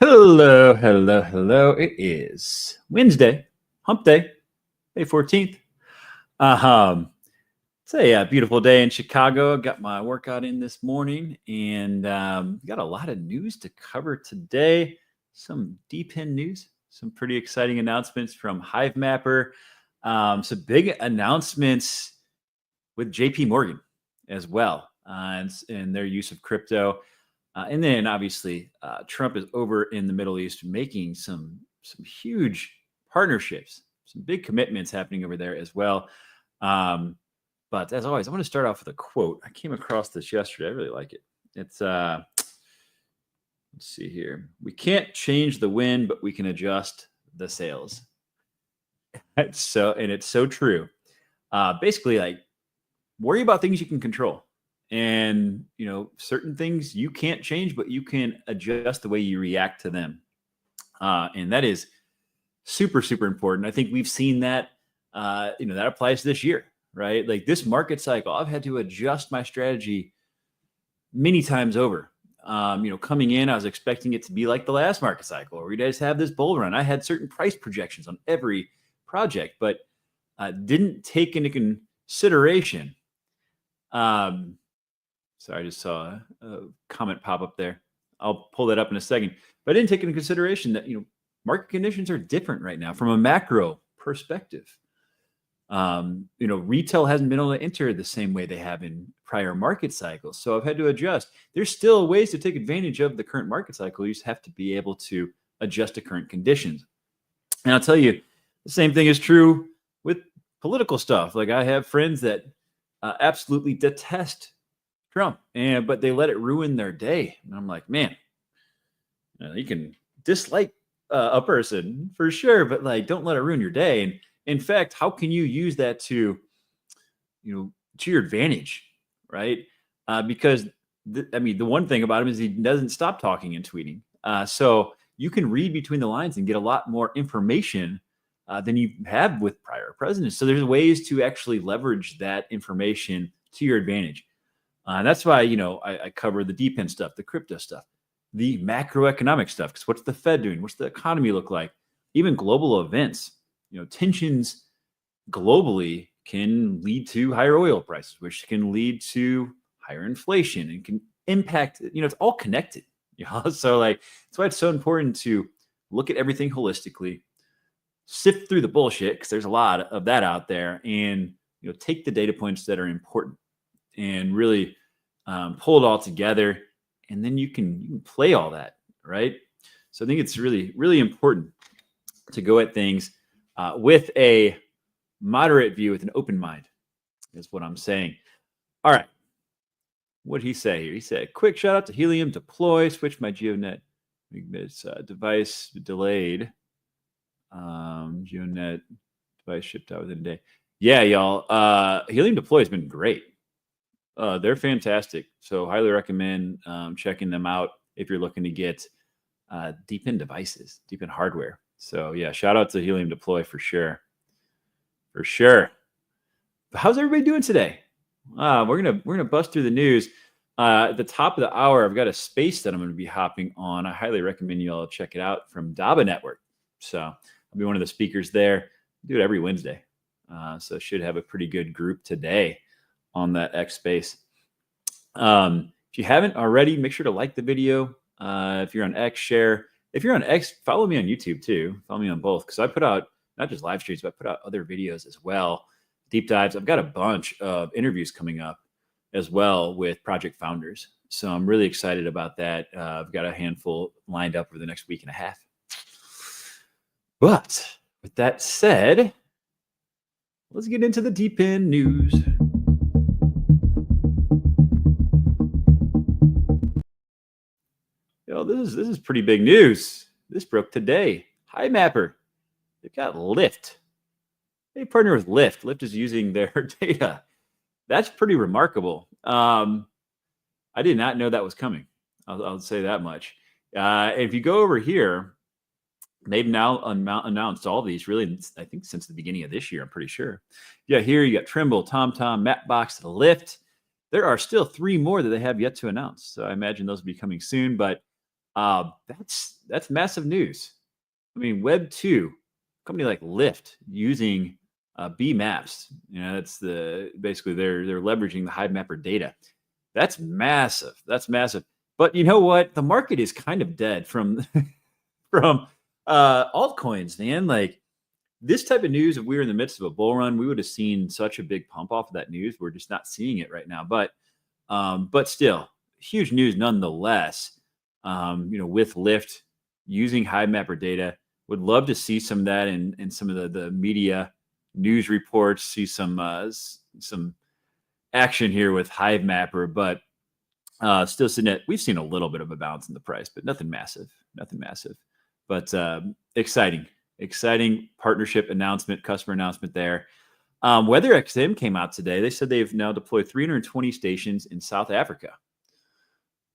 Hello, hello, hello. It is Wednesday, hump day, May 14th. It's a beautiful day in Chicago. Got my workout in this morning and got a lot of news to cover today. Some DePIN news, some pretty exciting announcements from Hivemapper, some big announcements with JP Morgan as well, and their use of crypto. And then obviously Trump is over in the Middle East making some huge partnerships, some big commitments happening over there as well. But as always, I want to start off with a quote. I came across this yesterday. I really like it. It's let's see here. We can't change the wind, but we can adjust the sails. It's so true. Basically, like, worry about things you can control. And, certain things you can't change, but you can adjust the way you react to them. And that is super, super important. I think we've seen that, that applies this year, right? Like this market cycle, I've had to adjust my strategy many times over. Coming in, I was expecting it to be like the last market cycle where we guys have this bull run. I had certain price projections on every project, but didn't take into consideration. Sorry, I just saw a comment pop up there. I'll pull that up in a second. But I didn't take into consideration that, market conditions are different right now from a macro perspective. Retail hasn't been able to enter the same way they have in prior market cycles. So I've had to adjust. There's still ways to take advantage of the current market cycle. You just have to be able to adjust to current conditions. And I'll tell you, the same thing is true with political stuff. Like I have friends that absolutely detest Trump, but they let it ruin their day. And I'm like, man, you can dislike a person for sure, but like, don't let it ruin your day. And in fact, how can you use that to your advantage, right? Because the one thing about him is he doesn't stop talking and tweeting. So you can read between the lines and get a lot more information than you have with prior presidents. So there's ways to actually leverage that information to your advantage. That's why, I cover the DePIN stuff, the crypto stuff, the macroeconomic stuff. Because what's the Fed doing? What's the economy look like? Even global events, tensions globally can lead to higher oil prices, which can lead to higher inflation and can impact, it's all connected. So like, that's why it's so important to look at everything holistically, sift through the bullshit, because there's a lot of that out there, and, take the data points that are important and really pull it all together, and then you can play all that, right? So I think it's really, really important to go at things with a moderate view, with an open mind, is what I'm saying. All right. What did he say here? He said, quick shout out to Helium deploy, switch my GeoNet device delayed. GeoNet device shipped out within a day. Yeah, y'all. Helium deploy has been great. They're fantastic. So highly recommend checking them out if you're looking to get DePIN devices, DePIN hardware. So yeah, shout out to Helium Deploy for sure. For sure. But how's everybody doing today? We're gonna bust through the news. At the top of the hour, I've got a space that I'm going to be hopping on. I highly recommend you all check it out from DABA Network. So I'll be one of the speakers there. I do it every Wednesday. So should have a pretty good group today on that X space. If you haven't already, make sure to like the video. If you're on X, share. If you're on X, follow me on YouTube too. Follow me on both, because I put out not just live streams, but I put out other videos as well. Deep dives. I've got a bunch of interviews coming up as well with project founders. So I'm really excited about that. I've got a handful lined up over the next week and a half. But with that said, let's get into the DePIN news. This is pretty big news. This broke today. Hivemapper, they've got LYFT. They partner with LYFT. LYFT is using their data. That's pretty remarkable. I did not know that was coming. I'll say that much. If you go over here, they've now announced all these, really, I think since the beginning of this year, I'm pretty sure. Yeah, here you got Trimble, TomTom, Mapbox, LYFT. There are still 3 more that they have yet to announce. So I imagine those will be coming soon. But That's massive news. I mean, Web 2, company like LYFT using B maps, that's basically they're leveraging the Hivemapper data. That's massive. That's massive. But you know what? The market is kind of dead from from altcoins, man. Like this type of news, if we were in the midst of a bull run, we would have seen such a big pump off of that news. We're just not seeing it right now. But still, huge news nonetheless. With LYFT using Hivemapper data, would love to see some of that in some of the media news reports. See some action here with Hivemapper, but still sitting at, we've seen a little bit of a bounce in the price, but nothing massive. But exciting partnership announcement, customer announcement there. WeatherXM came out today. They said they've now deployed 320 stations in South Africa.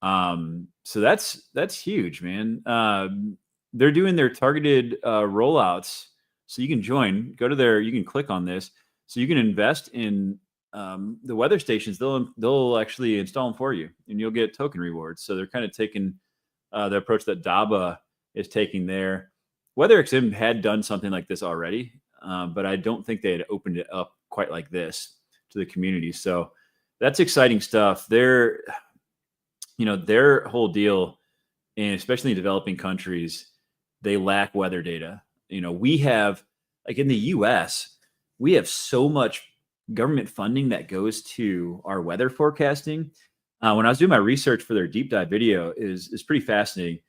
So that's huge, man. They're doing their targeted rollouts. So you can join, you can click on this. So you can invest in the weather stations. They'll actually install them for you and you'll get token rewards. So they're kind of taking the approach that DABA is taking there. WeatherXM had done something like this already, but I don't think they had opened it up quite like this to the community. So that's exciting stuff. Their whole deal, and especially in developing countries, they lack weather data. We have, like in the US, we have so much government funding that goes to our weather forecasting. When I was doing my research for their deep dive video, is pretty fascinating.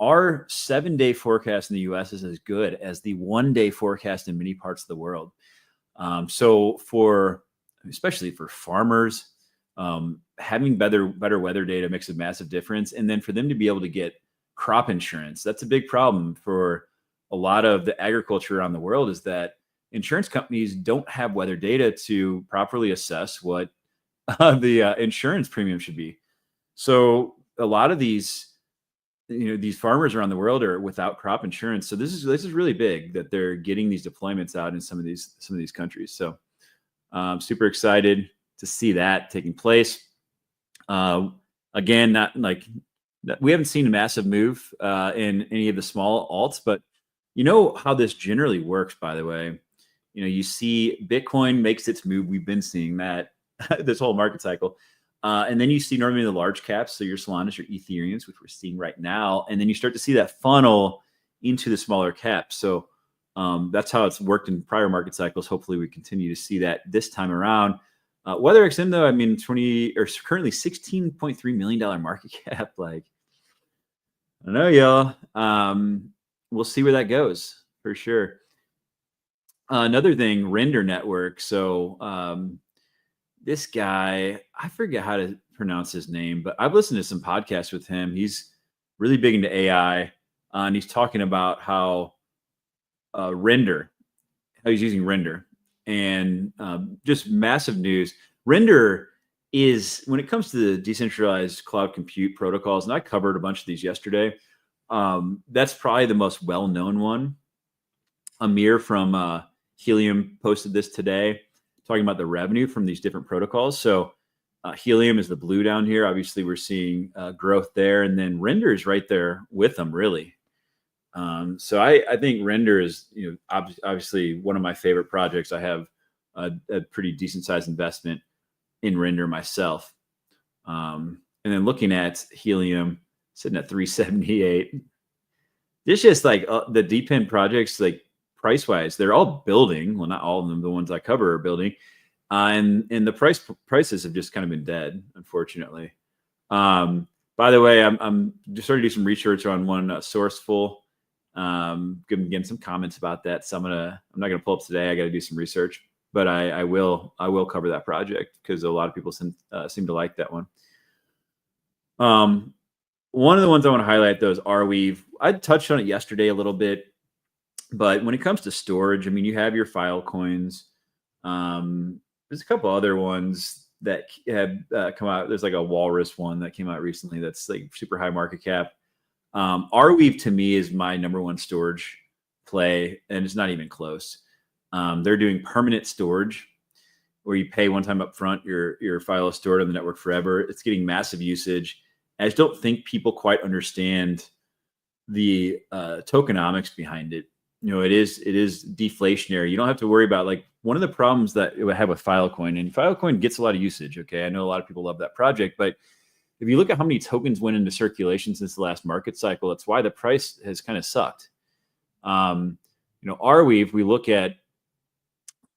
Our 7-day forecast in the US is as good as the 1-day forecast in many parts of the world. So especially for farmers, having better weather data makes a massive difference. And then for them to be able to get crop insurance, that's a big problem for a lot of the agriculture around the world, is that insurance companies don't have weather data to properly assess what the insurance premium should be. So a lot of these farmers around the world are without crop insurance. So this is really big that they're getting these deployments out in some of these countries. So super excited to see that taking place. Again, we haven't seen a massive move in any of the small alts, but you know how this generally works, by the way. You see Bitcoin makes its move. We've been seeing that this whole market cycle. And then you see normally the large caps, so your Solanas, your Ethereums, which we're seeing right now. And then you start to see that funnel into the smaller caps. So that's how it's worked in prior market cycles. Hopefully we continue to see that this time around. WeatherXM, though, I mean, currently $16.3 million market cap. Like, I don't know, y'all. We'll see where that goes for sure. Another thing, Render Network. So this guy, I forget how to pronounce his name, but I've listened to some podcasts with him. He's really big into AI, and he's talking about how how he's using Render, and just massive news. Render is, when it comes to the decentralized cloud compute protocols, and I covered a bunch of these yesterday, that's probably the most well-known one. Amir from Helium posted this today, talking about the revenue from these different protocols. So Helium is the blue down here. Obviously, we're seeing growth there. And then Render is right there with them, really. So I think Render is, obviously one of my favorite projects. I have a pretty decent sized investment in Render myself. And then looking at Helium, sitting at 378. It's just like the DePIN projects, like price wise, they're all building. Well, not all of them. The ones I cover are building. And the prices have just kind of been dead, unfortunately. By the way, I'm just starting to do some research on one Sourceful. Getting some comments about that. So I'm not gonna pull up today. I got to do some research, but I will cover that project because a lot of people seem to like that one. One of the ones I want to highlight, though, is Arweave. I touched on it yesterday a little bit, but when it comes to storage, I mean, you have your file coins. There's a couple other ones that have come out. There's like a Walrus one that came out recently that's like super high market cap. Arweave to me is my number one storage play, and it's not even close. They're doing permanent storage where you pay one time up front, your file is stored on the network forever. It's getting massive usage. I just don't think people quite understand the tokenomics behind it. It is deflationary. You don't have to worry about, like, one of the problems that it would have with Filecoin, and Filecoin gets a lot of usage. Okay, I know a lot of people love that project, but if you look at how many tokens went into circulation since the last market cycle, that's why the price has kind of sucked. Arweave, we look at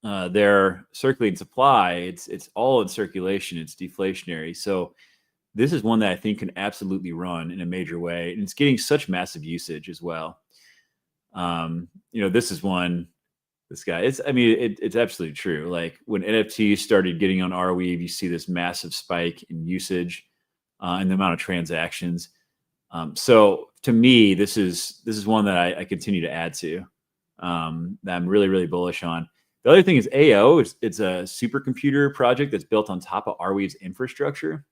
their circulating supply, it's all in circulation, it's deflationary. So this is one that I think can absolutely run in a major way, and it's getting such massive usage as well. This is one, this guy, it's absolutely true. Like, when NFTs started getting on Arweave, you see this massive spike in usage and the amount of transactions. So to me, this is one that I continue to add to, that I'm really, really bullish on. The other thing is AO. It's a supercomputer project that's built on top of Arweave's infrastructure.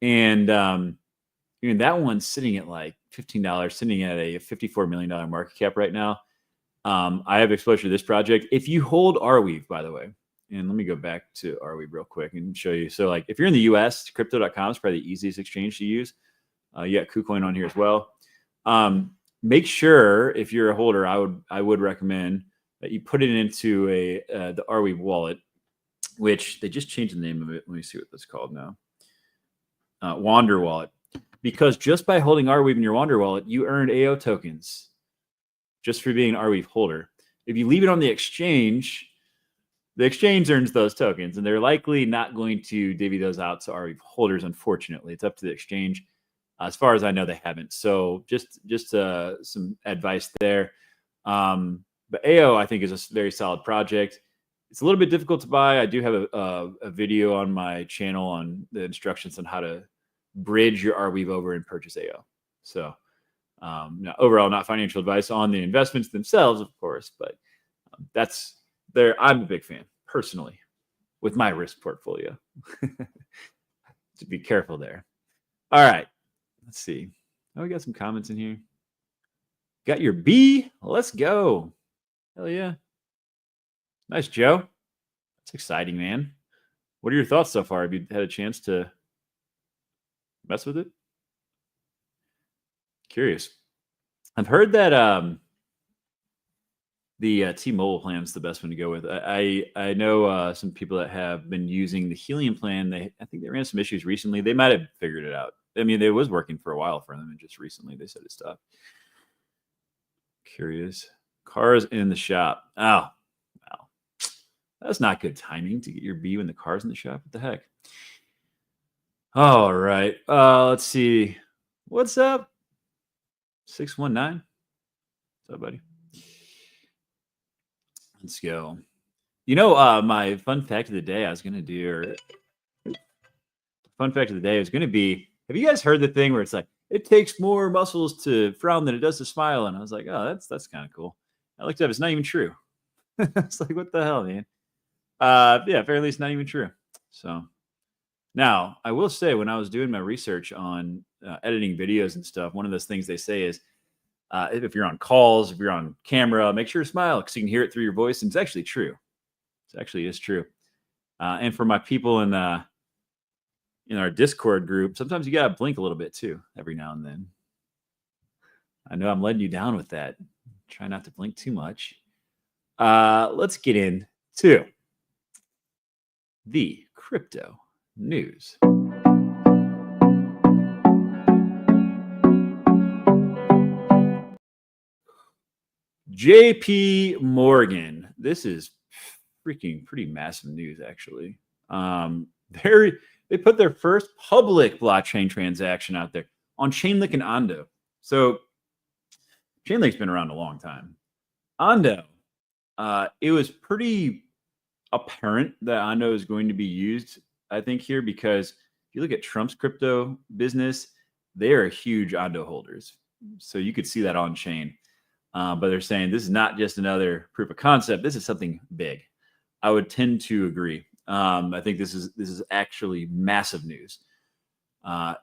And that one's sitting at like $15, sitting at a $54 million market cap right now. I have exposure to this project. If you hold Arweave, by the way, and let me go back to Arweave real quick and show you. So, like, if you're in the US, crypto.com is probably the easiest exchange to use. You got KuCoin on here as well. Make sure, if you're a holder, I would recommend that you put it into the Arweave wallet, which they just changed the name of it. Let me see what that's called now. Wander wallet. Because just by holding Arweave in your Wander wallet, you earn AO tokens just for being an Arweave holder. If you leave it on the exchange earns those tokens, and they're likely not going to divvy those out to Arweave holders, unfortunately. It's up to the exchange. As far as I know, they haven't. So just some advice there. But AO, I think, is a very solid project. It's a little bit difficult to buy. I do have a video on my channel on the instructions on how to bridge your Arweave over and purchase AO. So now, overall, not financial advice on the investments themselves, of course, but that's there. I'm a big fan, personally, with my risk portfolio. To be careful there. All right. Let's see. Oh, we got some comments in here. Got your B? Let's go. Hell yeah. Nice, Joe. That's exciting, man. What are your thoughts so far? Have you had a chance to mess with it? Curious. I've heard that the T-Mobile plan is the best one to go with. I know some people that have been using the Helium plan. I think they ran some issues recently. They might have figured it out. I mean, it was working for a while for them, and just recently they said it stopped. Curious. Cars in the shop. Oh, wow. That's not good timing to get your B when the car's in the shop. What the heck? All right. Let's see. What's up? 619. What's up, buddy? Let's go. My fun fact of the day have you guys heard the thing where it's like, it takes more muscles to frown than it does to smile? And I was like, oh, that's kind of cool. I looked up, it's not even true. It's like, what the hell, man? Yeah, apparently it's not even true. So now I will say, when I was doing my research on editing videos and stuff, one of those things they say is, if you're on calls, if you're on camera, make sure to smile because you can hear it through your voice. And it's actually true. It actually is true. And for my people in our Discord group, sometimes you got to blink a little bit too, every now and then. I know I'm letting you down with that. Try not to blink too much. Let's get into the crypto news. JP Morgan. This is freaking pretty massive news, actually. They put their first public blockchain transaction out there on Chainlink and ONDO. So Chainlink's been around a long time. ONDO, it was pretty apparent that ONDO is going to be used, I think, here, because if you look at Trump's crypto business, they are huge ONDO holders. So you could see that on chain. But they're saying this is not just another proof of concept. This is something big. I would tend to agree. I think this is actually massive news.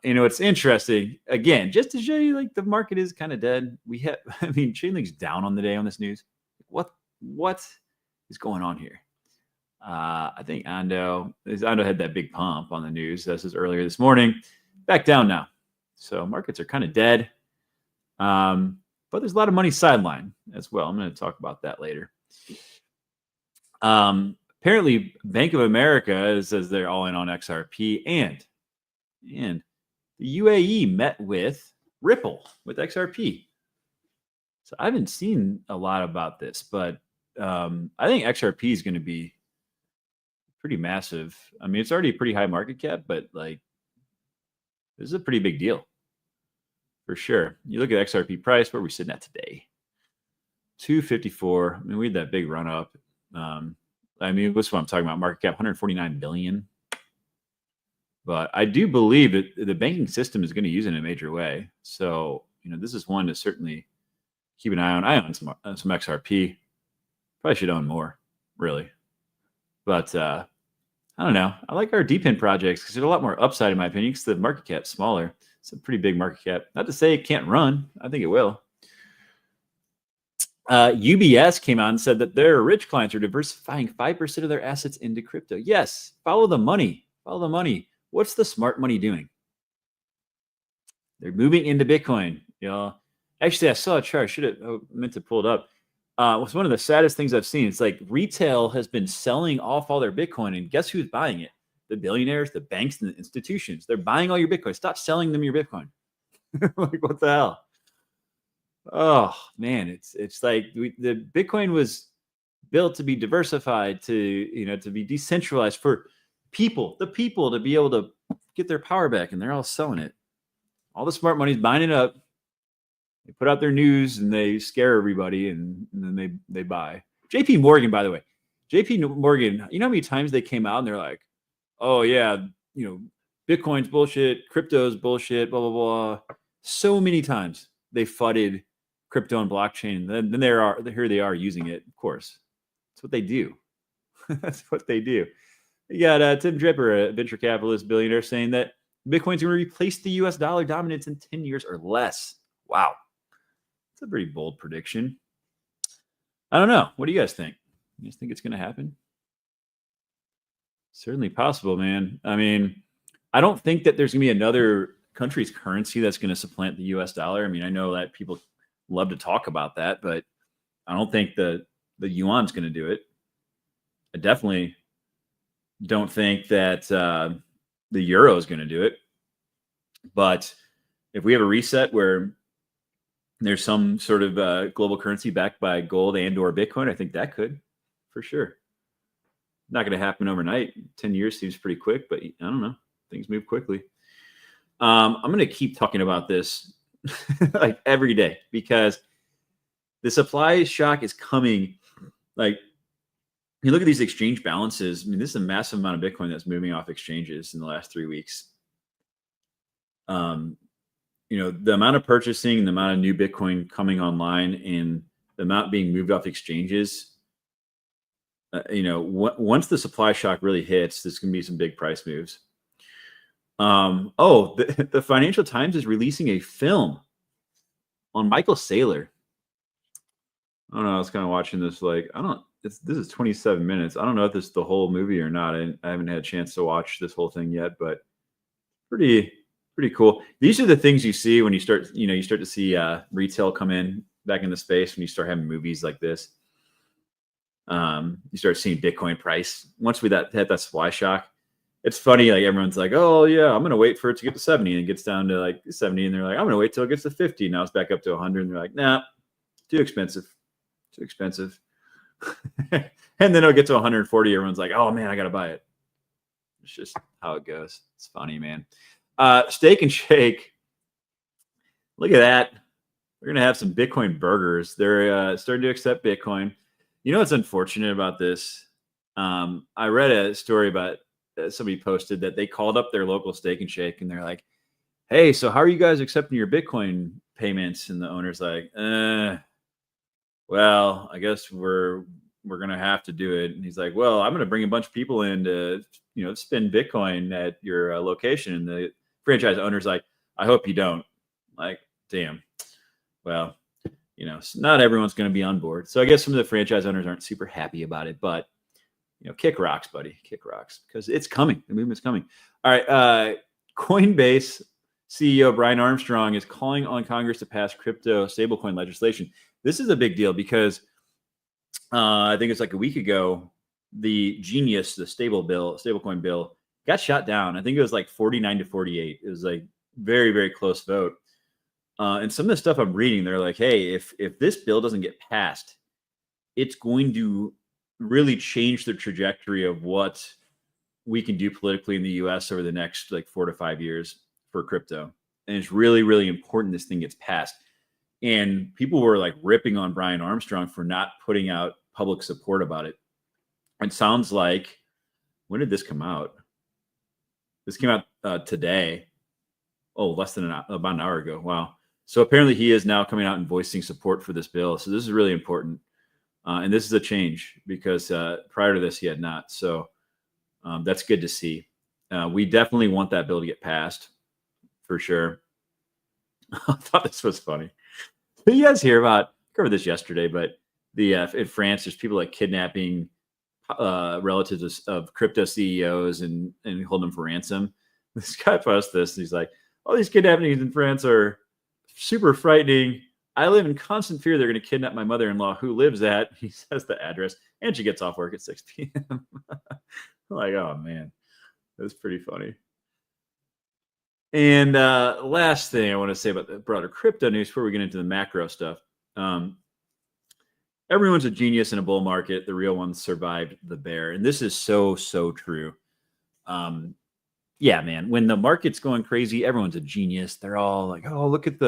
It's interesting. Again, just to show you, like, the market is kind of dead. Chainlink's down on the day on this news. What is going on here? I think ONDO had that big pump on the news. This is earlier this morning. Back down now. So markets are kind of dead. But there's a lot of money sidelined as well. I'm going to talk about that later. Apparently, Bank of America says they're all in on XRP, and the UAE met with Ripple with XRP. So I haven't seen a lot about this, but I think XRP is going to be pretty massive. I mean, it's already a pretty high market cap, but like this is a pretty big deal for sure. You look at XRP price, where are we sitting at today? 254. I mean, we had that big run up. I mean, what's what I'm talking about? Market cap 149 billion. But I do believe that the banking system is going to use it in a major way. So, you know, this is one to certainly keep an eye on. I own some XRP. Probably should own more, really. But I don't know. I like our DePIN projects because there's a lot more upside, in my opinion, because the market cap's smaller. It's a pretty big market cap. Not to say it can't run. I think it will. UBS came out and said that their rich clients are diversifying 5% of their assets into crypto. Yes, follow the money. Follow the money. What's the smart money doing? They're moving into Bitcoin. You know, actually, I saw a chart. I should have meant to pull it up. It's one of the saddest things I've seen. It's like retail has been selling off all their Bitcoin, and guess who's buying it? The billionaires, the banks, and the institutions. They're buying all your Bitcoin. Stop selling them your Bitcoin. Like, what the hell? Oh man, it's like the Bitcoin was built to be diversified, to be decentralized for the people to be able to get their power back, and they're all selling it. All the smart money's buying it up. They put out their news and they scare everybody, and then they buy. JP Morgan, by the way, JP Morgan, you know how many times they came out and they're like, oh yeah, Bitcoin's bullshit, crypto's bullshit, blah blah blah. So many times they fudded crypto and blockchain. Then here they are using it. Of course, that's what they do. That's what they do. You got Tim Draper, a venture capitalist billionaire, saying that Bitcoin's going to replace the U.S. dollar dominance in 10 years or less. Wow, that's a pretty bold prediction. I don't know. What do you guys think? You guys think it's going to happen? Certainly possible, man. I mean, I don't think that there's going to be another country's currency that's going to supplant the U.S. dollar. I mean, I know that people love to talk about that, but I don't think the yuan's going to do it. I definitely don't think that the euro is going to do it. But if we have a reset where there's some sort of global currency backed by gold and or Bitcoin, I think that could, for sure. Not going to happen overnight. 10 years seems pretty quick, but I don't know. Things move quickly. I'm going to keep talking about this like every day because the supply shock is coming. Like, you look at these exchange balances. I mean, this is a massive amount of Bitcoin that's moving off exchanges in the last 3 weeks. The amount of purchasing, the amount of new Bitcoin coming online, and the amount being moved off exchanges. Once the supply shock really hits, there's going to be some big price moves. The Financial Times is releasing a film on Michael Saylor. I don't know. I was kind of watching this. This is 27 minutes. I don't know if this is the whole movie or not. I haven't had a chance to watch this whole thing yet, but pretty cool. These are the things you see when you start to see retail come in back in the space when you start having movies like this. You start seeing Bitcoin price. Once we hit that supply shock, it's funny. Like, everyone's like, "Oh yeah, I'm gonna wait for it to get to 70," and it gets down to like 70, and they're like, "I'm gonna wait till it gets to 50." Now it's back up to 100, and they're like, "Nah, too expensive." And then it'll get to 140. Everyone's like, "Oh man, I gotta buy it." It's just how it goes. It's funny, man. Steak and Shake. Look at that. We're gonna have some Bitcoin burgers. They're starting to accept Bitcoin. You know what's unfortunate about this? I read a story about somebody posted that they called up their local Steak and Shake, and they're like, "Hey, so how are you guys accepting your Bitcoin payments?" And the owner's like, "Well, I guess we're gonna have to do it." And he's like, "Well, I'm gonna bring a bunch of people in to spend Bitcoin at your location." And the franchise owner's like, "I hope you don't." Like, damn. Well, not everyone's going to be on board. So I guess some of the franchise owners aren't super happy about it, but kick rocks, buddy. Kick rocks, because it's coming. The movement's coming. All right. Coinbase CEO Brian Armstrong is calling on Congress to pass crypto stablecoin legislation. This is a big deal because I think it's like a week ago, the Genius, the stablecoin bill, got shot down. I think it was like 49-48. It was like very, very close vote. And some of the stuff I'm reading, they're like, hey, if this bill doesn't get passed, it's going to really change the trajectory of what we can do politically in the US over the next like 4 to 5 years for crypto. And it's really, really important this thing gets passed. And people were like ripping on Brian Armstrong for not putting out public support about it. It sounds like, when did this come out? This came out today. Oh, less than about an hour ago. Wow. So apparently he is now coming out and voicing support for this bill. So this is really important. And this is a change because prior to this, he had not. So that's good to see. We definitely want that bill to get passed for sure. I thought this was funny. Did you guys hear about, I covered this yesterday, but in France, there's people like kidnapping relatives of crypto CEOs and holding them for ransom. This guy posted this. He's like, all these kidnappings in France are super frightening. I live in constant fear they're going to kidnap my mother-in-law who lives at, he says the address, and she gets off work at 6 p.m. Like, oh man, that's pretty funny. And last thing I want to say about the broader crypto news before we get into the macro stuff. Everyone's a genius in a bull market. The real ones survived the bear. And this is so, so true. Yeah, man, when the market's going crazy, everyone's a genius. They're all like, oh, look at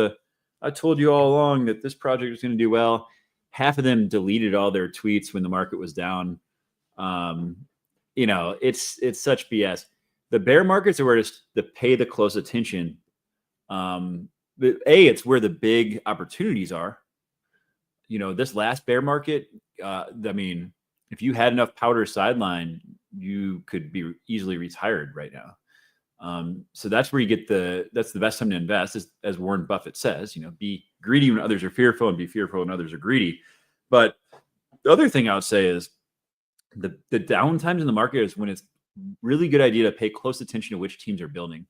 I told you all along that this project was going to do well. Half of them deleted all their tweets when the market was down. It's such BS. The bear markets are where to pay the close attention. It's where the big opportunities are. This last bear market, if you had enough powder sideline, you could be easily retired right now. So that's where you get that's the best time to invest, as Warren Buffett says, be greedy when others are fearful and be fearful when others are greedy. But the other thing I would say is the down times in the market is when it's really good idea to pay close attention to which teams are building.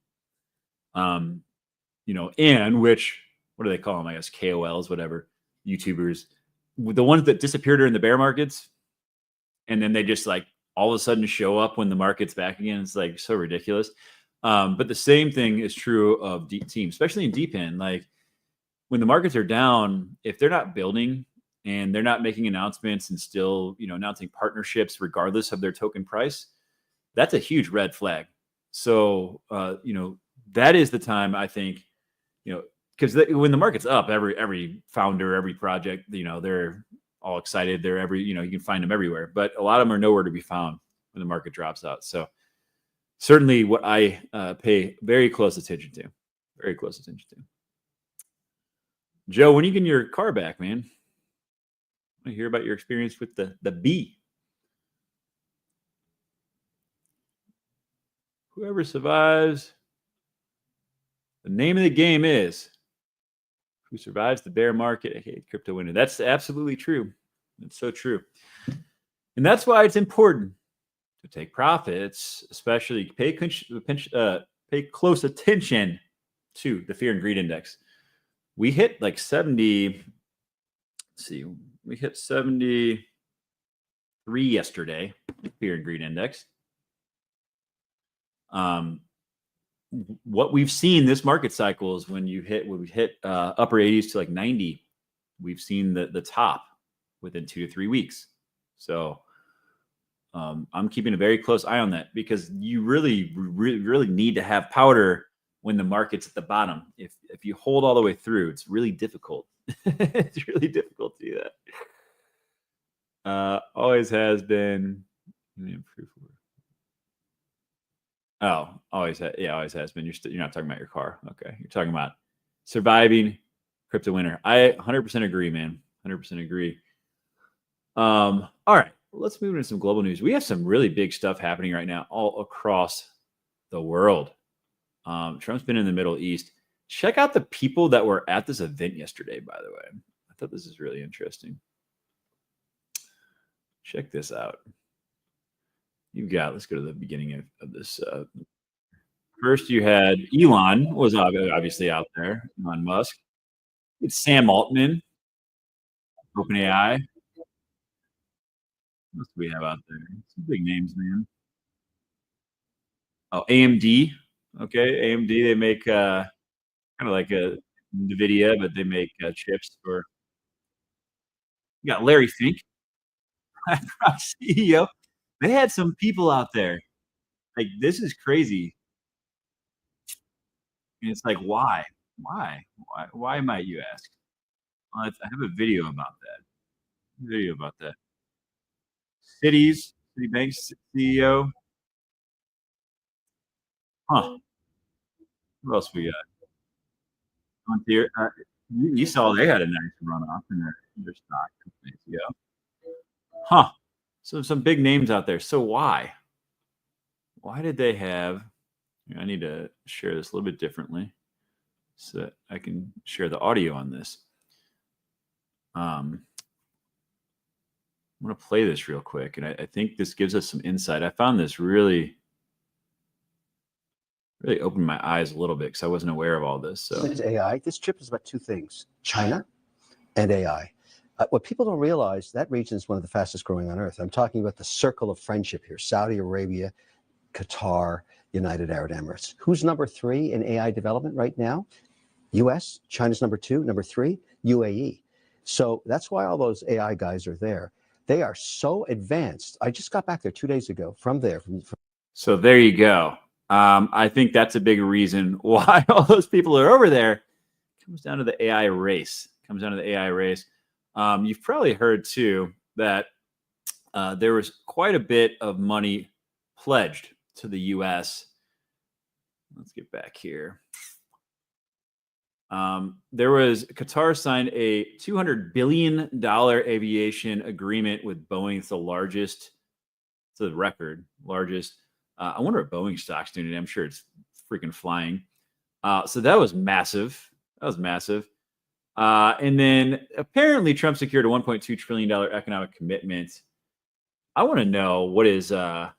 And which, what do they call them? I guess KOLs, whatever, YouTubers, the ones that disappeared during the bear markets. And then they just like all of a sudden show up when the market's back again. It's like so ridiculous. But the same thing is true of deep teams, especially in DePIN. Like when the markets are down, if they're not building and they're not making announcements and still, announcing partnerships regardless of their token price, that's a huge red flag. So, that is the time I think, because when the market's up, every founder, every project, they're all excited. They're you can find them everywhere, but a lot of them are nowhere to be found when the market drops out. So certainly what I pay very close attention to. Very close attention to. Joe, when are you getting your car back, man? I want to hear about your experience with the B. Whoever survives, the name of the game is who survives the bear market, aka crypto winner. That's absolutely true. That's so true. And that's why it's important to take profits, especially pay close attention to the fear and greed index. We hit like 70. Let's see, we hit 73 yesterday, fear and greed index. What we've seen this market cycle is when we hit upper 80s to like 90, we've seen the top within 2 to 3 weeks. So I'm keeping a very close eye on that because you really need to have powder when the market's at the bottom. If you hold all the way through, it's really difficult. It's really difficult to do that. Always has been. Oh, always has been. You're not talking about your car. Okay, you're talking about surviving crypto winter. I 100% agree, man. 100% agree. All right, let's move into some global news. We have some really big stuff happening right now all across the world. Trump's been in the Middle East. Check out the people that were at this event yesterday, by the way. I thought this is really interesting. Check this out. Let's go to the beginning of this. First, you had Elon was obviously out there, Elon Musk. It's Sam Altman, OpenAI. What else do we have out there? Some big names, man. Oh, AMD. Okay, AMD. They make kind of like a NVIDIA, but they make chips for. You got Larry Fink, CEO. They had some people out there. Like this is crazy. And it's like, why? Why? Why might you ask? I have a video about that. Video about that. Citibank's CEO. Huh. What else we got? Frontier. You saw they had a nice runoff in their stock 2 days ago. Huh. So some big names out there. So why? Why did they have? I need to share this a little bit differently so that I can share the audio on this. I'm going to play this real quick, and I think this gives us some insight. I found this really opened my eyes a little bit because I wasn't aware of all this. So it's AI. This chip is about two things: China and AI. What people don't realize, that region is one of the fastest growing on earth. I'm talking about the circle of friendship here: Saudi Arabia, Qatar, United Arab Emirates. Who's number 3 in AI development right now? US. China's number 2. Number 3, UAE. So that's why all those AI guys are there. They are so advanced. I just got back there 2 days ago from there. So there you go. I think that's a big reason why all those people are over there. It comes down to the AI race. You've probably heard too that there was quite a bit of money pledged to the U.S. Let's get back here. Qatar signed a $200 billion aviation agreement with Boeing. It's the largest, it's the record largest. I wonder what Boeing stock's doing today. I'm sure it's freaking flying. So that was massive. And then apparently Trump secured a $1.2 trillion economic commitment. I want to know what is Qatar's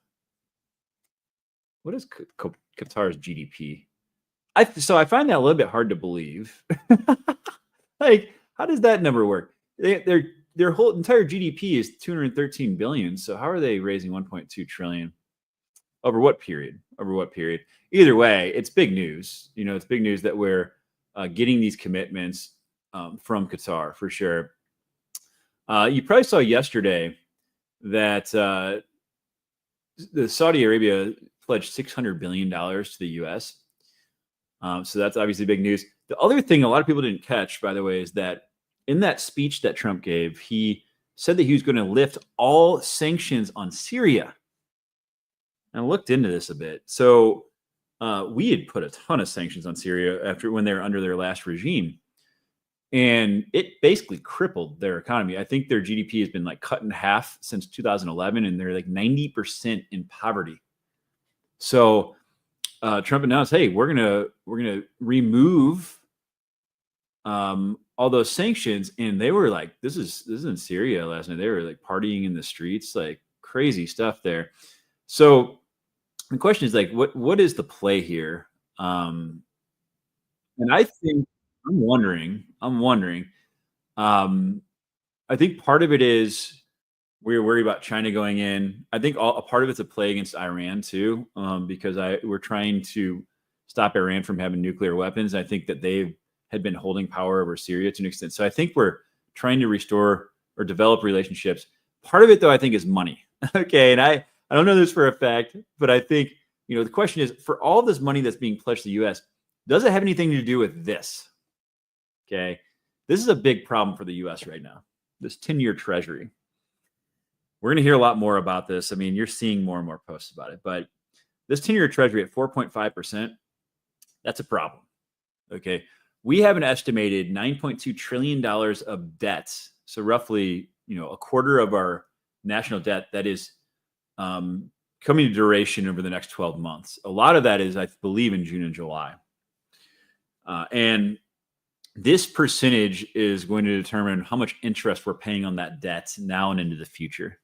GDP? So I find that a little bit hard to believe. Like, how does that number work? Their whole entire GDP is 213 billion. So how are they raising 1.2 trillion? Over what period? Either way, it's big news. It's big news that we're getting these commitments from Qatar for sure. You probably saw yesterday that the Saudi Arabia pledged $600 billion to the U.S. So that's obviously big news. The other thing a lot of people didn't catch, by the way, is that in that speech that Trump gave, he said that he was going to lift all sanctions on Syria. And I looked into this a bit. So we had put a ton of sanctions on Syria when they were under their last regime. And it basically crippled their economy. I think their GDP has been like cut in half since 2011, and they're like 90% in poverty. So Trump announced, "Hey, we're gonna remove all those sanctions," and they were like, "This is in Syria last night. They were like partying in the streets, like crazy stuff there." So the question is like, what is the play here? And I think I'm wondering. I think part of it is we're worried about China going in. I think a part of it's a play against Iran too, because we're trying to stop Iran from having nuclear weapons. I think that they had been holding power over Syria to an extent. So I think we're trying to restore or develop relationships. Part of it, though, I think is money. Okay, and I don't know this for a fact, but I think the question is, for all this money that's being pledged to the U.S., does it have anything to do with this? Okay, this is a big problem for the U.S. right now. This 10-year Treasury. We're going to hear a lot more about this. I mean, you're seeing more and more posts about it, but this 10-year Treasury at 4.5%, that's a problem. Okay, we have an estimated $9.2 trillion of debts. So roughly, a quarter of our national debt that is coming to duration over the next 12 months. A lot of that is, I believe, in June and July. And this percentage is going to determine how much interest we're paying on that debt now and into the future.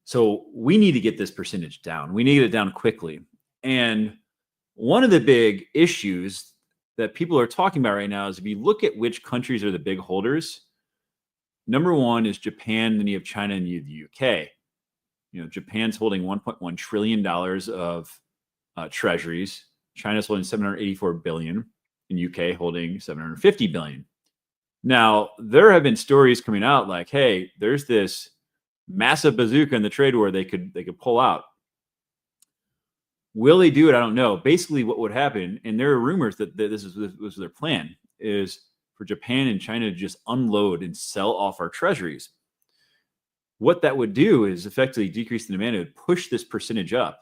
So we need to get this percentage down. We need to get it down quickly. And one of the big issues that people are talking about right now is if you look at which countries are the big holders, number one is Japan, then you have China, and you have the UK. Japan's holding $1.1 trillion of treasuries. China's holding 784 billion, and UK holding 750 billion. Now, there have been stories coming out like, hey, there's this massive bazooka in the trade war they could pull out. Will they do it? I don't know. Basically, what would happen, and there are rumors that this was their plan, is for Japan and China to just unload and sell off our treasuries. What that would do is effectively decrease the demand. It would push this percentage up.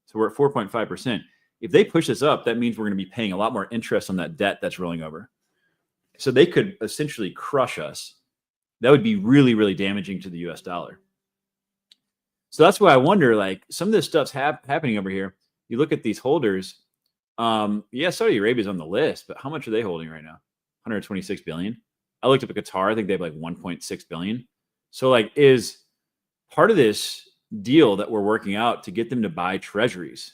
So we're at 4.5%. If they push this up, that means we're going to be paying a lot more interest on that debt that's rolling over. So they could essentially crush us. That would be really, really damaging to the US dollar. So that's why I wonder, like, some of this stuff's happening over here. You look at these holders. Yeah, Saudi Arabia's on the list, but how much are they holding right now? 126 billion. I looked up at Qatar. I think they have like 1.6 billion. So, like, is part of this deal that we're working out to get them to buy treasuries?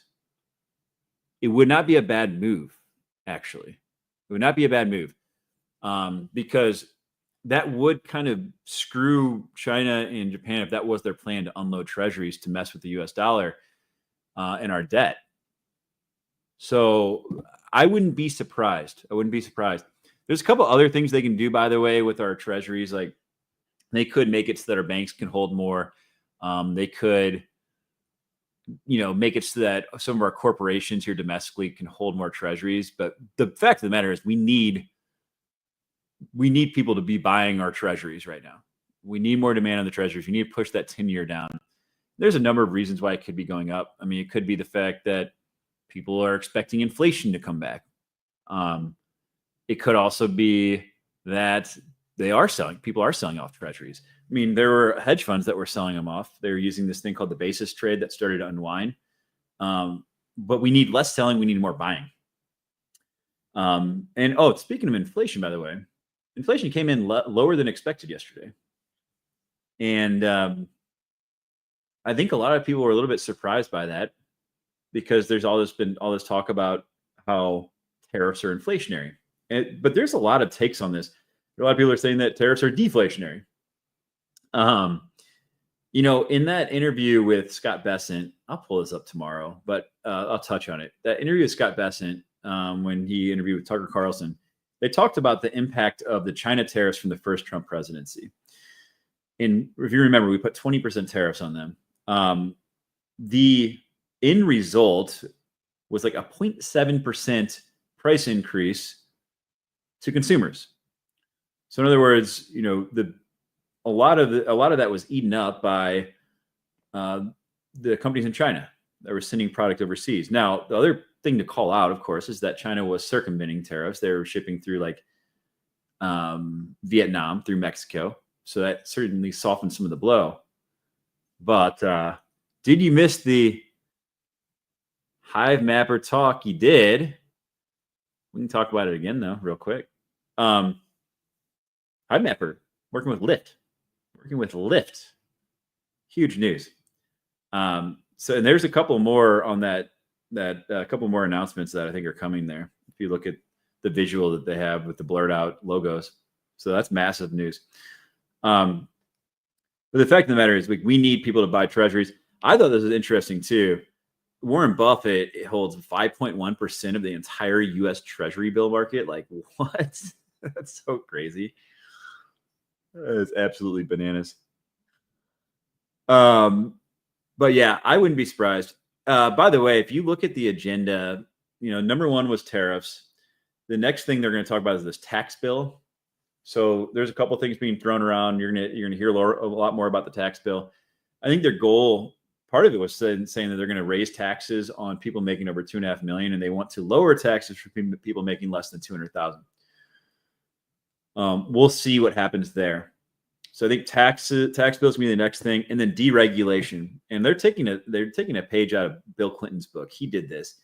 It would not be a bad move, actually. It would not be a bad move, because that would kind of screw China and Japan if that was their plan, to unload treasuries to mess with the US dollar and our debt. So I wouldn't be surprised. There's a couple other things they can do, by the way, with our treasuries. Like, they could make it so that our banks can hold more. They could, make it so that some of our corporations here domestically can hold more treasuries. But the fact of the matter is, we need people to be buying our treasuries right now. We need more demand on the treasuries. We need to push that 10-year down. There's a number of reasons why it could be going up. I mean, it could be the fact that people are expecting inflation to come back. It could also be that people are selling off treasuries. I mean, there were hedge funds that were selling them off. They were using this thing called the basis trade that started to unwind. But we need less selling. We need more buying. Speaking of inflation, by the way, inflation came in lower than expected yesterday. And I think a lot of people were a little bit surprised by that, because there's been all this talk about how tariffs are inflationary. But there's a lot of takes on this. A lot of people are saying that tariffs are deflationary. In that interview with Scott Bessent, I'll pull this up tomorrow, but I'll touch on it. That interview with Scott Bessent, when he interviewed with Tucker Carlson, they talked about the impact of the China tariffs from the first Trump presidency. And if you remember, we put 20% tariffs on them. The end result was like a 0.7% price increase to consumers. So in other words, a lot of that was eaten up by the companies in China that were sending product overseas. Now, the other thing to call out, of course, is that China was circumventing tariffs. They were shipping through like Vietnam, through Mexico. So that certainly softened some of the blow. But did you miss the Hivemapper talk? You did. We can talk about it again, though, real quick. Hivemapper, working with LYFT. Huge news. And there's a couple more on that couple more announcements that I think are coming there. If you look at the visual that they have with the blurred out logos. So that's massive news. But the fact of the matter is, we need people to buy treasuries. I thought this was interesting too. Warren Buffett holds 5.1% of the entire U.S. Treasury bill market. Like, what? That's so crazy. It's absolutely bananas. But yeah, I wouldn't be surprised. By the way, if you look at the agenda, number one was tariffs. The next thing they're going to talk about is this tax bill. So there's a couple of things being thrown around. You're gonna hear a lot more about the tax bill. I think their goal, part of it was saying that they're going to raise taxes on people making over 2.5 million, and they want to lower taxes for people making less than 200,000. We'll see what happens there. So I think tax bills going to be the next thing, and then deregulation. And they're taking a page out of Bill Clinton's book. He did this,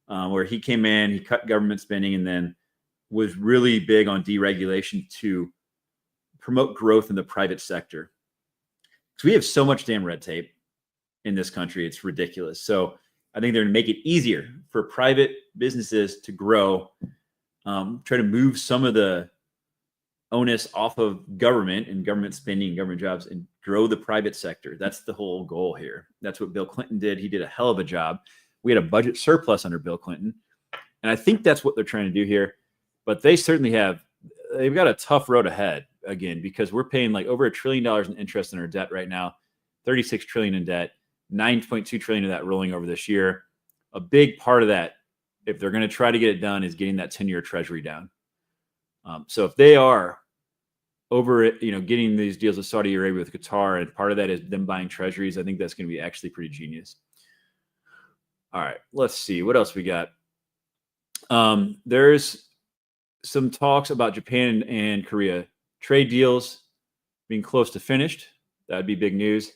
where he came in, he cut government spending, and then was really big on deregulation to promote growth in the private sector. So we have so much damn red tape in this country. It's ridiculous. So I think they're going to make it easier for private businesses to grow, try to move some of the onus off of government and government spending and government jobs and grow the private sector. That's the whole goal here. That's what Bill Clinton did. He did a hell of a job. We had a budget surplus under Bill Clinton. And I think that's what they're trying to do here. But they certainly they've got a tough road ahead again, because we're paying like over $1 trillion in interest on our debt right now, 36 trillion in debt, 9.2 trillion of that rolling over this year. A big part of that, if they're going to try to get it done, is getting that 10-year treasury down. So if they are over it, getting these deals with Saudi Arabia, with Qatar, and part of that is them buying treasuries, I think that's going to be actually pretty genius. All right, let's see what else we got. There's some talks about Japan and Korea trade deals being close to finished. That'd be big news.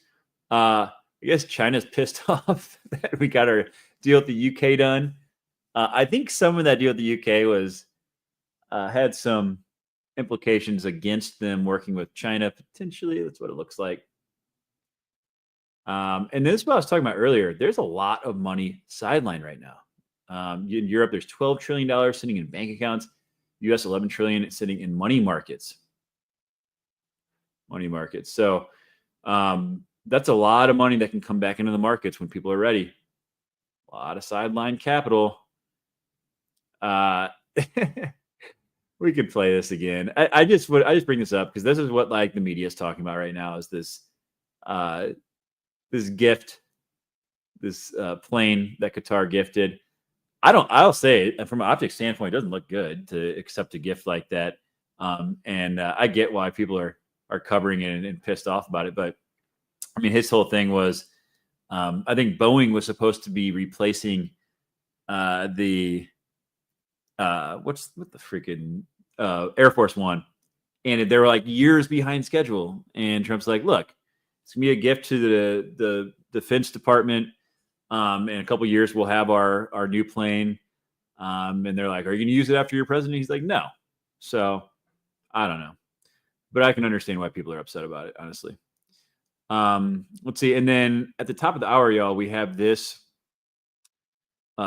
I guess China's pissed off that we got our deal with the UK done. I think some of that deal with the UK was had some implications against them working with China, potentially. That's what it looks like. And this is what I was talking about earlier. There's a lot of money sidelined right now. In Europe, there's $12 trillion sitting in bank accounts. US, 11 trillion sitting in money markets. So that's a lot of money that can come back into the markets when people are ready. A lot of sideline capital. We could play this again. I just bring this up because this is what like the media is talking about right now, is this gift, this plane that Qatar gifted. I'll say from an optics standpoint, it doesn't look good to accept a gift like that. And I get why people are covering it and pissed off about it. But I mean, his whole thing was, I think Boeing was supposed to be replacing what the freaking Air Force One. And they were like years behind schedule. And Trump's like, look, it's gonna be a gift to the Defense Department. In a couple of years, we'll have our new plane. And they're like, are you going to use it after you're president? He's like, no. So I don't know. But I can understand why people are upset about it, honestly. Let's see. And then at the top of the hour, y'all, we have this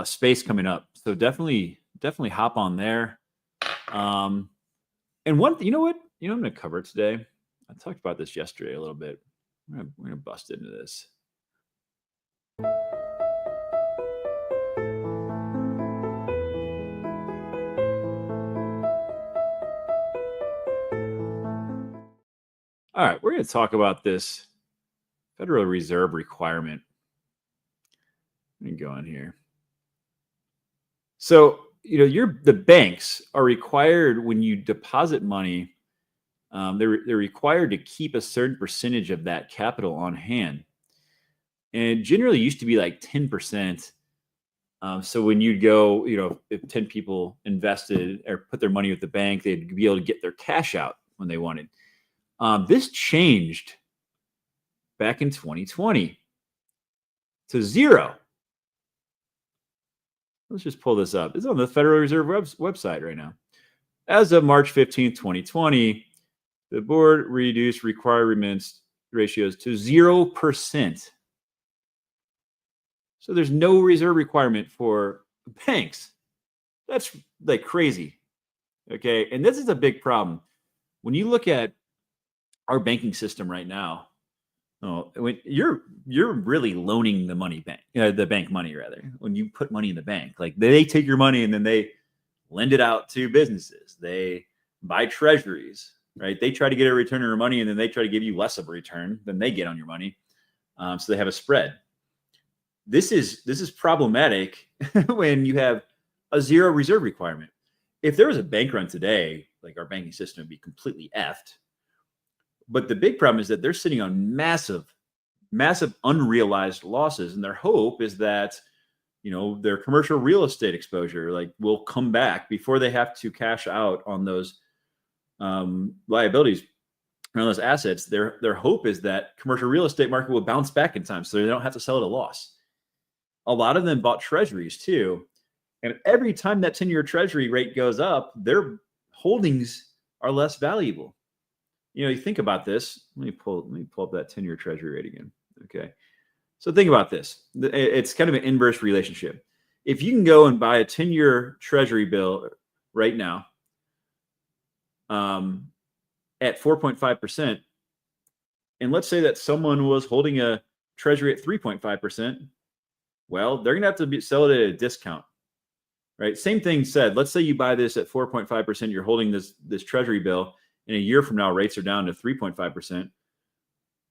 space coming up. So definitely hop on there. And you know what? I'm going to cover it today. I talked about this yesterday a little bit. We're going to bust into this. All right, we're going to talk about this Federal Reserve requirement. Let me go on here. So, the banks are required, when you deposit money, they're required to keep a certain percentage of that capital on hand. And it generally used to be like 10%. So when you'd go, if 10 people invested or put their money with the bank, they'd be able to get their cash out when they wanted. This changed back in 2020 to 0. Let's just pull this up. It's on the Federal Reserve website right now. As of March 15, 2020, the board reduced required remittance ratios to 0%. So there's no reserve requirement for banks. That's like crazy. Okay. And this is a big problem. When you look at our banking system right now, when you're really loaning the bank money rather. When you put money in the bank, like they take your money and then they lend it out to businesses. They buy treasuries, right? They try to get a return on your money and then they try to give you less of a return than they get on your money. So they have a spread. This is problematic when you have a 0 reserve requirement. If there was a bank run today, like our banking system would be completely effed. But the big problem is that they're sitting on massive unrealized losses. And their hope is that, their commercial real estate exposure will come back before they have to cash out on those liabilities, on those assets. Their hope is that commercial real estate market will bounce back in time so they don't have to sell at a loss. A lot of them bought treasuries too. And every time that 10-year treasury rate goes up, their holdings are less valuable. You think about this. Let me pull up that 10-year treasury rate again. Okay. So think about this. It's kind of an inverse relationship. If you can go and buy a 10-year treasury bill right now at 4.5%, and let's say that someone was holding a treasury at 3.5%, well, they're going to have to sell it at a discount, right? Same thing said. Let's say you buy this at 4.5%, you're holding this treasury bill, and a year from now, rates are down to 3.5%.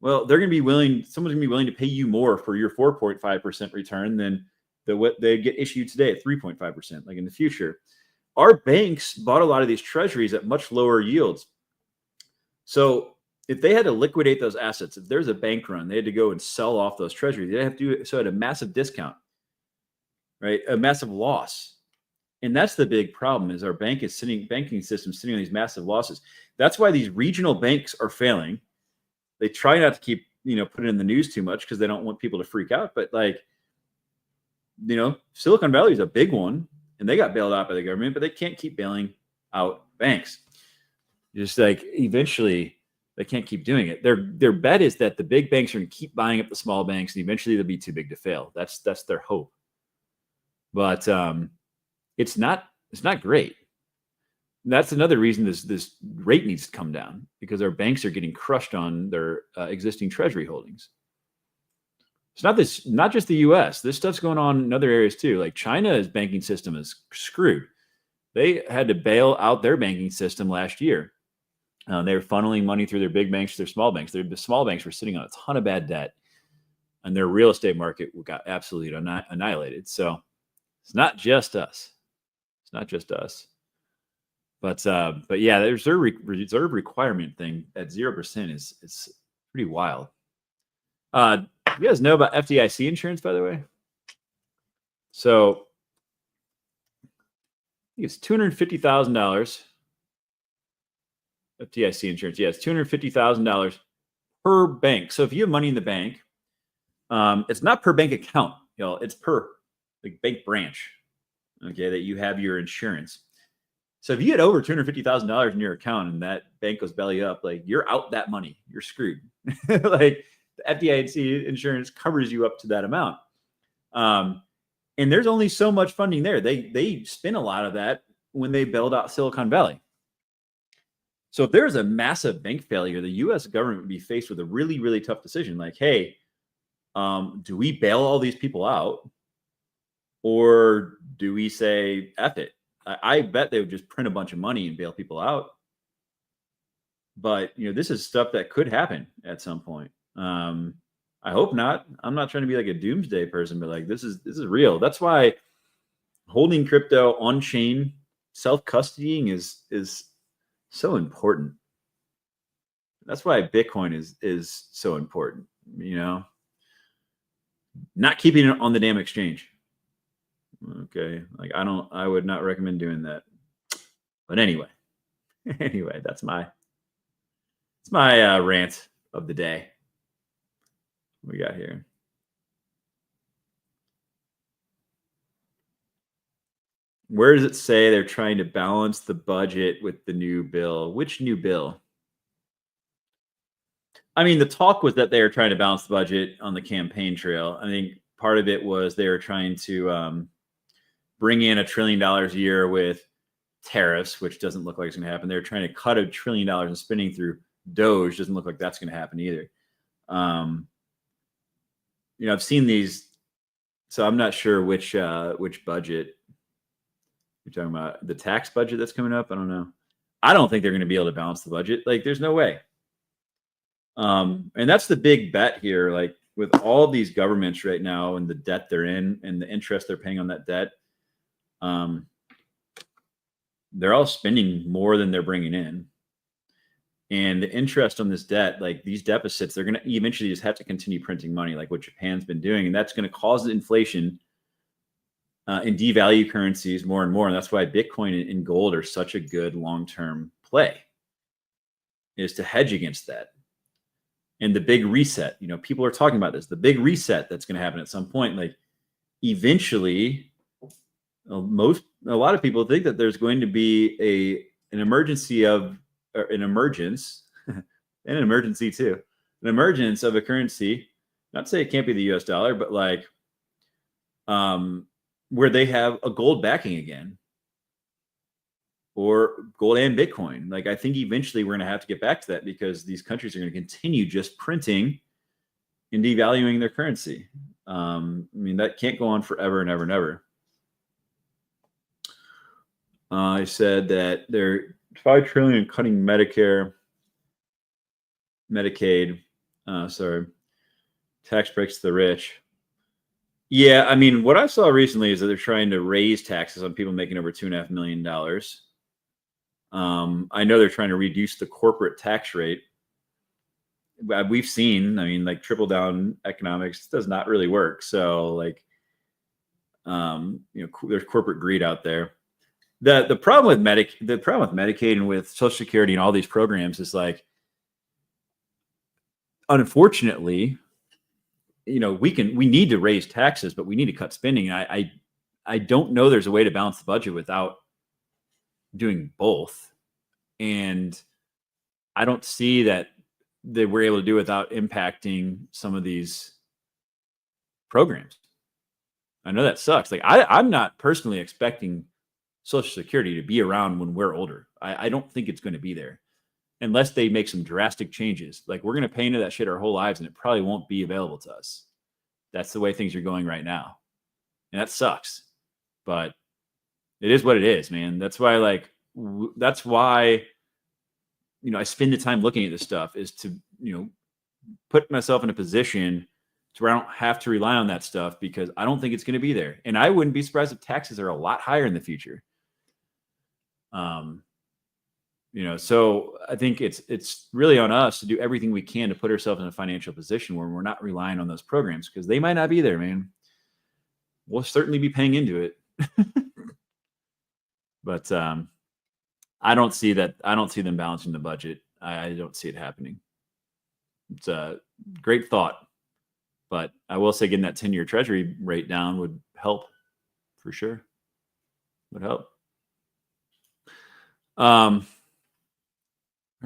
Well, they're going to be someone's going to be willing to pay you more for your 4.5% return than what they get issued today at 3.5%, like in the future. Our banks bought a lot of these treasuries at much lower yields. So if they had to liquidate those assets, if there's a bank run, they had to go and sell off those treasuries. They have to do it so at a massive discount, right? A massive loss. And that's the big problem is our banking system sitting on these massive losses. That's why these regional banks are failing. They try not to keep, put it in the news too much because they don't want people to freak out. But Silicon Valley is a big one and they got bailed out by the government, but they can't keep bailing out banks. Just like eventually they can't keep doing it. Their bet is that the big banks are going to keep buying up the small banks and eventually they'll be too big to fail. That's their hope. But it's not great. That's another reason this rate needs to come down because our banks are getting crushed on their existing treasury holdings. It's not just the U.S. This stuff's going on in other areas too. Like China's banking system is screwed. They had to bail out their banking system last year. They were funneling money through their big banks to their small banks. The small banks were sitting on a ton of bad debt, and their real estate market got absolutely annihilated. So it's not just us. It's not just us. But yeah, the reserve requirement thing at 0% is pretty wild. You guys know about FDIC insurance, by the way? So I think it's $250,000. FDIC insurance, yeah, it's $250,000 per bank. So if you have money in the bank, it's not per bank account, it's per bank branch, okay, that you have your insurance. So if you had over $250,000 in your account and that bank goes belly up, you're out that money. You're screwed. The FDIC insurance covers you up to that amount. And there's only so much funding there. They spend a lot of that when they bailed out Silicon Valley. So if there's a massive bank failure, the U.S. government would be faced with a really, really tough decision. Hey, do we bail all these people out? Or do we say, F it? I bet they would just print a bunch of money and bail people out. But, this is stuff that could happen at some point. I hope not. I'm not trying to be like a doomsday person, but this is real. That's why holding crypto on chain, self-custodying is so important. That's why Bitcoin is so important, not keeping it on the damn exchange. Okay. I would not recommend doing that. But anyway, that's my rant of the day. What we got here? Where does it say they're trying to balance the budget with the new bill? Which new bill? I mean, the talk was that they were trying to balance the budget on the campaign trail. I think part of it was they were trying to bring in $1 trillion a year with tariffs, which doesn't look like it's going to happen. They're trying to cut $1 trillion in spending through Doge. Doesn't look like that's going to happen either. I've seen these, so I'm not sure which budget you're talking about. The tax budget that's coming up. I don't know. I don't think they're going to be able to balance the budget. There's no way. And that's the big bet here. With all these governments right now and the debt they're in and the interest they're paying on that debt, they're all spending more than they're bringing in. And the interest on this debt, these deficits, they're going to eventually just have to continue printing money like what Japan's been doing. And that's going to cause inflation and devalue currencies more and more. And that's why Bitcoin and gold are such a good long-term play, is to hedge against that. And the big reset, people are talking about this, the big reset that's going to happen at some point. Eventually, a lot of people think that there's going to be an emergence, an emergence of a currency, not to say it can't be the US dollar, but like where they have a gold backing again, or gold and Bitcoin. Like, I think eventually we're going to have to get back to that, because these countries are going to continue just printing and devaluing their currency. I mean, that can't go on forever and ever and ever. I said that they're $5 trillion cutting Medicare, Medicaid, tax breaks to the rich. Yeah, I mean, what I saw recently is that they're trying to raise taxes on people making over $2.5 million. I know they're trying to reduce the corporate tax rate. We've seen, I mean, like, triple down economics does not really work. So, like, there's corporate greed out there. The problem with Medicaid and with Social Security and all these programs is, like, unfortunately, we need to raise taxes, but we need to cut spending. And I don't know there's a way to balance the budget without doing both. And I don't see that they were able to do without impacting some of these programs. I know that sucks. Like, I'm not personally expecting Social Security to be around when we're older. I don't think it's going to be there unless they make some drastic changes. Like, we're going to pay into that shit our whole lives, and it probably won't be available to us. That's the way things are going right now. And that sucks. But it is what it is, man. That's why, I spend the time looking at this stuff, is to, put myself in a position to where I don't have to rely on that stuff, because I don't think it's going to be there. And I wouldn't be surprised if taxes are a lot higher in the future. So I think it's really on us to do everything we can to put ourselves in a financial position where we're not relying on those programs, because they might not be there, man. We'll certainly be paying into it. But I don't see that. I don't see them balancing the budget. I don't see it happening. It's a great thought, but I will say getting that 10-year treasury rate down would help for sure. Would help. All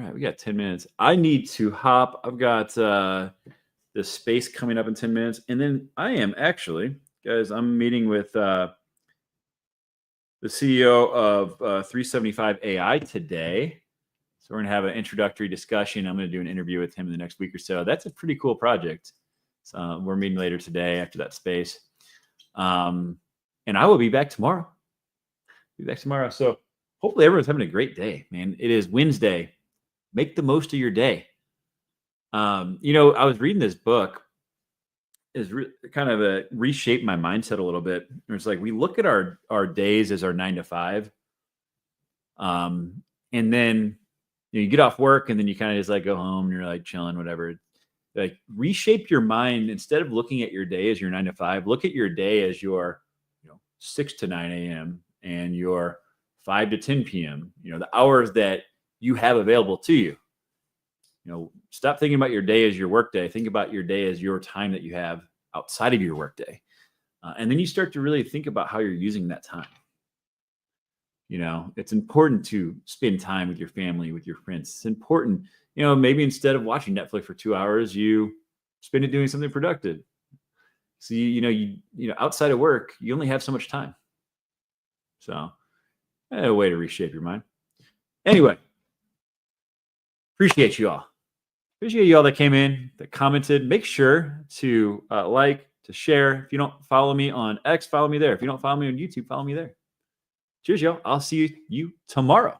right, we got 10 minutes. I need to hop. I've got the space coming up in 10 minutes. And then I am actually, guys, I'm meeting with the CEO of 375 AI today. So we're going to have an introductory discussion. I'm going to do an interview with him in the next week or so. That's a pretty cool project. So we're meeting later today after that space. And I will be back tomorrow. So hopefully everyone's having a great day, man. It is Wednesday. Make the most of your day. I was reading this book. Is kind of reshaped my mindset a little bit. It's like, we look at our days as our 9 to 5. And then you get off work, and then you kind of just like go home and you're like chilling, whatever. Like, reshape your mind. Instead of looking at your day as your 9 to 5, look at your day as your 6 to 9 a.m. and your 5 to 10 p.m. The hours that you have available to you. Stop thinking about your day as your work day. Think about your day as your time that you have outside of your work day. And then you start to really think about how you're using that time. It's important to spend time with your family, with your friends. It's important, maybe instead of watching Netflix for 2 hours, you spend it doing something productive. So, you outside of work, you only have so much time. So, a way to reshape your mind. Anyway, appreciate you all. Appreciate you all that came in, that commented. Make sure to to share. If you don't follow me on X, follow me there. If you don't follow me on YouTube, follow me there. Cheers, y'all. I'll see you tomorrow.